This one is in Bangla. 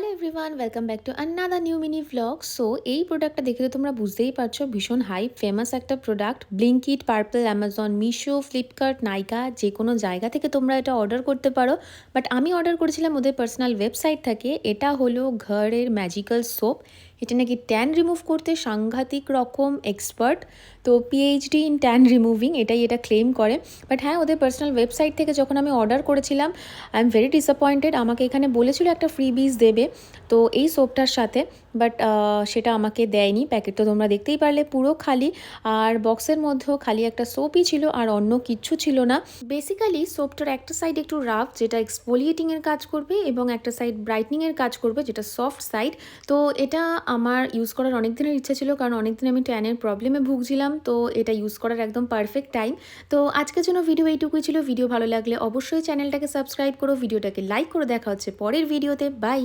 Hello everyone, welcome back to another new mini vlog. So এই প্রোডাক্টটা দেখে তো তোমরা বুঝতেই পারছো, ভীষণ হাইপ ফেমাস একটা product. Blinkit, Purplle, Amazon, Meesho, Flipkart, Nykaa, যে কোনো জায়গা থেকে তোমরা এটা অর্ডার করতে পারো। বাট আমি অর্ডার করেছিলাম ওদের পার্সোনাল ওয়েবসাইট থেকে। এটা হলো ঘরের ম্যাজিক্যাল সোপ। এটা নাকি ট্যান রিমুভ করতে সাংঘাতিক রকম এক্সপার্ট। তো পিএইচডি ইন ট্যান রিমুভিং, এটা ক্লেম করে। বাট হ্যাঁ, ওদের পার্সোনাল ওয়েবসাইট থেকে যখন আমি অর্ডার করেছিলাম, আই এম ভেরি ডিসঅ্যাপয়েন্টেড। আমাকে এখানে বলেছিল একটা ফ্রিবিজ দেবে তো এই সোপটার সাথে, বাট সেটা আমাকে দেয়নি। প্যাকেট তো তোমরা দেখতেই পারলে পুরো খালি, আর বক্সের মধ্যেও খালি একটা সোপই ছিল আর অন্য কিচ্ছু ছিল না। বেসিক্যালি সোপটার একটা সাইড একটু রাফ, যেটা এক্সফোলিয়েটিংয়ের কাজ করবে, এবং একটা সাইড ব্রাইটনিংয়ের কাজ করবে, যেটা সফট সাইড। তো এটা আমার ইউজ করার অনেক দিনের ইচ্ছা ছিল, কারণ অনেক দিন আমি ট্যানের প্রবলেমে ভুগছিলাম। তো এটা ইউজ করার একদম পারফেক্ট টাইম। তো আজকের জন্য ভিডিও এইটুকুই ছিল। ভিডিও ভালো লাগলে অবশ্যই চ্যানেলটাকে সাবস্ক্রাইব করো, ভিডিওটাকে লাইক করে। দেখা হচ্ছে পরের ভিডিওতে। বাই।